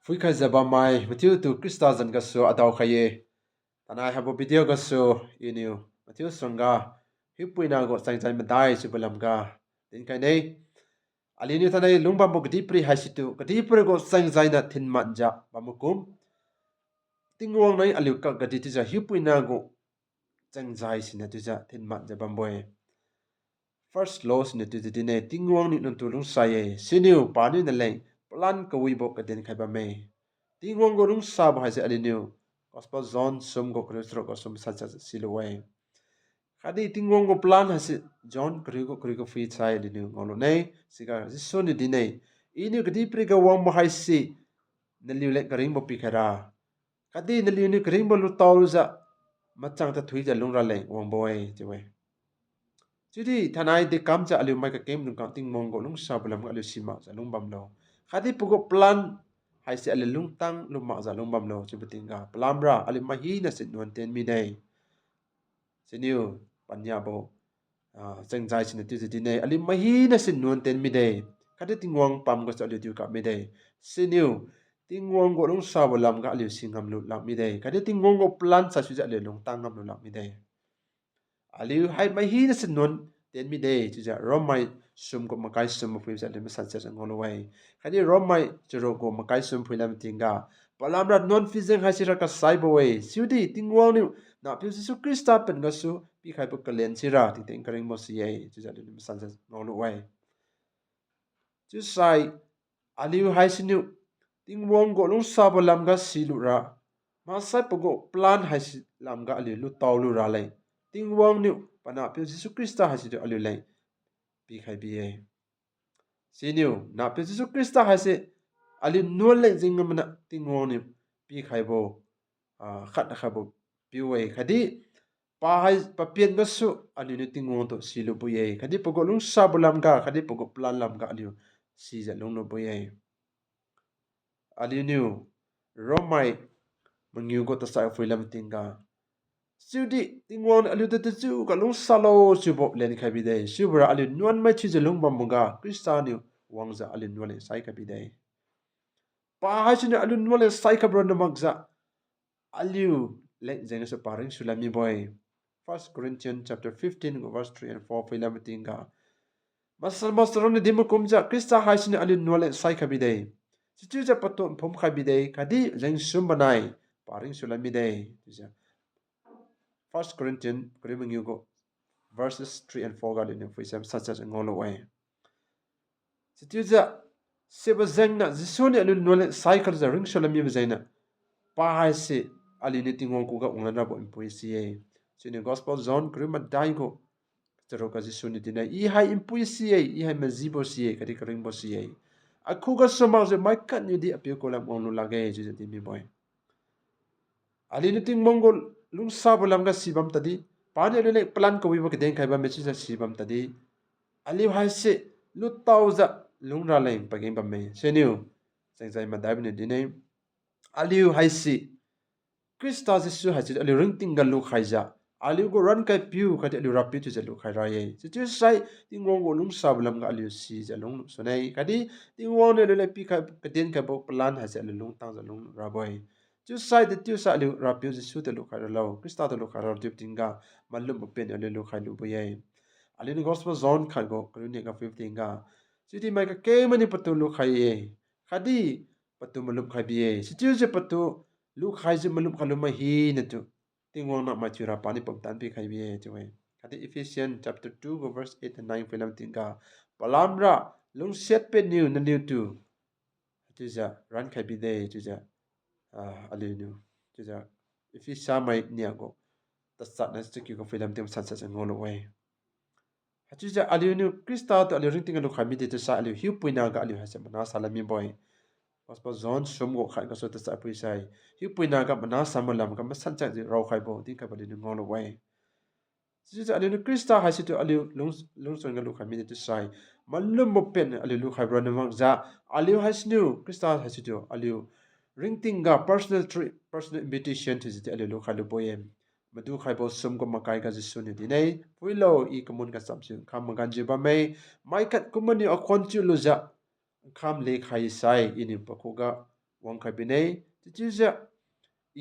Fui khai zaba mai Matthew tu Krista zan ka so adaw khaye tanai habo video ka so inu Matthew songa Hiupuina go Chengjai Madai su balam ka tin kai nei alini tanai lungba mo gdi pri hasitu gdi pri go Chengjai na thin manja bamukum tingwang nai aliu ka gdi ti ja Hiupuina go Chengjai sina tu ja thin manja bamboy first law sina tu ti ne tingwang ni nun tu lung saye siniu pani na leng plan ka wi bo ka den khai ba me tingwang go lung sa ba se aliniu gospel zone sum go kristro go sum sa silawai khadi tingwang go plan hase john kri go fi chai aliniu ngolo nei siga jisu ni dinei ini gdi pri ga wang ma hai si na liu le karing bo pi khara khadi na liu ni karing bo lu taw za machang ta thui ja lung ra le wang boy jewe jadi thanai de kam cha aliu mai ka kem nu kam ting mong go lung sa bulam aliu sima za lung bam lo khadi pugo plan hai se aliu lung tang lu ma za lung bam lo chibutinga plamra aliu mahi na sin nuan ten mi dei siniu panya bo Chengjai sin tu ti nei aliu mahi na sin nuan ten mi dei khadi tingwang pam go cha aliu tiu ka mi dei siniu tingwang go lung sa bulam ga aliu singam lu lak mi dei khadi tingwang go plan sa su ja aliu lung tang ngam lu lak mi dei aliu hai mai hi na sin non ten mi dei chu ja romai sum ko makai sum phui ja le san cha ngol wai khani romai chero ko makai sum phui lam tinga palamra non fizeng ha sira ka sai bo wai siudi tingwang ni na phu su krista pen ga su pi khai bu kalen sira ti teng karing mo si ai chu ja le san cha ngol wai chu sai aliu hai sinu tingwang go long sa bo lam ga silu ra ma sai po go plan hai si lam ga aliu lu taw lu ra lai tingwang ni pana pe Jesu Krista hasi de aliu lai pi khai bi e siniu na pe Jesu Krista hasi aliu nual lai jingam na tingwang ni pi khai bo khat kha bo pi wei khadi pa hai pa pian ga su aliu ni tingwang to silu bu ye khadi pogo lung sa bulam ga khadi pogo plan lam ga aliu si ja lung no bu ye aliu niu romai mangiu go ta sa fuilam tinga Sudi tingwon alu de chu ka lung salo chu bo len kha bi dei subra alu nuan mai chu jelung bam munga kristani wangza alu nuan sai ka bi dei pa ha chu alu nuan sai ka bro na magza alu le jeng so paring sulami boy 1 Corinthians chapter 15 verse 3 and 4 filam tinga masal masron ni dimu kumja krista ha chu alu nuan sai ka bi dei chu ja patom phom kha bi dei kadi jeng sum banai paring sulami dei chu 1 Corinthians Korimang Yugo verses 3 and 4 gal in Fisam such as ngolo way. Situza seba zengna zisoni alu nole cycle za ring sholami zaina. Pa se alini tingong ko ga ungana bo impuisi sini gospel zone krima daigo teroka zisoni dina I hai impuisi I hai mazibo si kadi karing bo si akuga soma ze mai kan ni di apio ko lam ngolo lage je di mi boy. Alini ting mongol lung sabulam ga sibam tadi pani le plan ko wi ba kedeng khai ba mechi sa sibam tadi ali hai se lu tauza lung ra lai pageng ba me seniu Chengjai Madai ne dinai ali hai se krista jesu ha ali ring ting ga lu khai ja ali go ran kai piu khati ali rapi tu jalu khai ra ye chu sai tingwong go lung sabulam ga ali si ja lung sunai kadi tingwong ne le pi kha kedeng ka bo plan ha ja lung tang ja lung ra boy chu sai de tu sa lu rapiu ji su de lu khai lo krista de lu khai ro dip tinga malum pen ale lu khai lu bu ye ale ni gospel zone khai go kruni ga 15 ga chiti mai ka ke mani patu lu khai ye khadi patu malum khai bi ye situ je patu lu khai je malum khalu ma hi na tu tingwong na ma chura pani pam tan pi khai bi ye chu we khadi Ephesians chapter 2 go verse 8 and 9 filam tinga palamra lung set pe new na new tu tu ja ran khai bi de tu ja alinu chuja ifi samai niago ta sat na sticky ko filam tem sat sat ngolo way hachuja alinu krista to alu ring tinga lu khami de to sa alu Hiupuina ga alu hasa mana salami boy gospel zone sum go khai ga so ta sa pui sai Hiupuina ga mana samalam ga masan cha ji ro khai bo ti ka bali ngolo way chuja alinu krista hasi to alu lung son ga lu khami de to sai malum mo pen alu lu khai bro na mang za alu hasnu krista hasi to alu ring tinga personal invitation to the alu khalu poem madu khaibo sum ko makai ga jisu ni dinai puilo I komun ka samsu kham magan jiba mai mai kat kumani akhon chu luja kham le khai sai ini pakhuga wang khai binay chu ja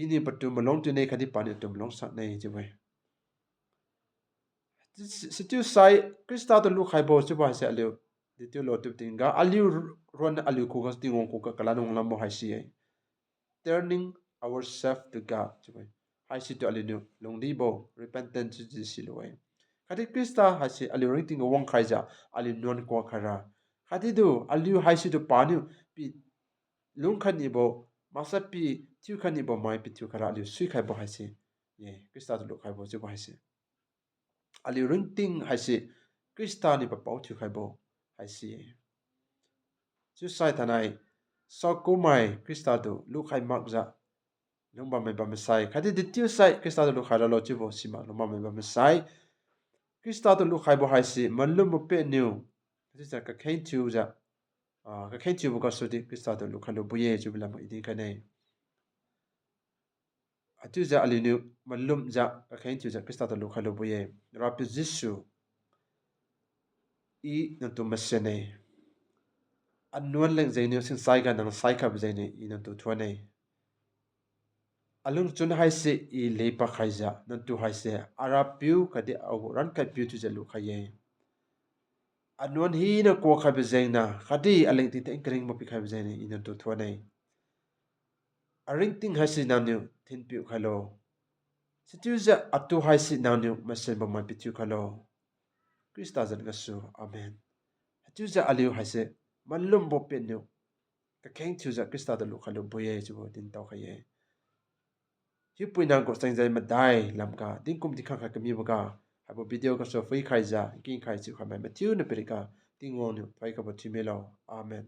ini patu malong tu nei khadi pani tu malong sak nei chu bai situ sai krista to lu khai bo chu ba se aliu ditiu lo tu tinga aliu ron aliu ku gas tingong ku ka kala nong lam mo hai si ai turning ourselves to God chu bai hai si to aliu long di bo repentance ji si lo ai khadi krista ha si aliu ring ting wang khai ja aliu non ko khara khadi du aliu hai si to pani pi lung khan ni bo masa pi tiu khan ni bo mai pi tiu khara aliu sui khai bo hai si ye krista to lu khai bo chu ba hai si ali rinting haisi krista ni pa pau thu khai bo haisi chu sai thanai so ko mai krista do lu khai mak za lomba me ba me sai khadi di tiu sai krista do lu khai lo chu bo sima lomba me ba me sai krista do lu khai bo haisi malum mo pe new ji sa ka khain chu za ka khain chu bo ka so di krista do lu khai lo bu ye chu bila ma idin khanai atu za ali new malum za ka khain chu za krista do lu khai lo bu ye ra pi jisu i nantu masene anuan leng zaini sin sai ga nang sai kha zaini i nantu thwane alung chun hai se i lepa khaija nantu hai se arapiu kadi au ran ka piu tu jalu khaye anuan hi na ko kha be zaina khadi aleng ti teng kring mo pi kha be zaini i nantu thwane aring ting hai se namnu thin piu khalo situ za atu hai se namnu masen ba ma pi tu khalo krista zan ga su amen atu za aliu hai se malum bo pe nu ka kheng chu za krista da lu khalu boye chu bo din taw khaye Hiupuina ko Chengjai Madai lam ka din kum dikha kha kami boka habo video ka so fei khai za king khai chu kha mai Matthew na perika tingong nu phai ka bo thimelo amen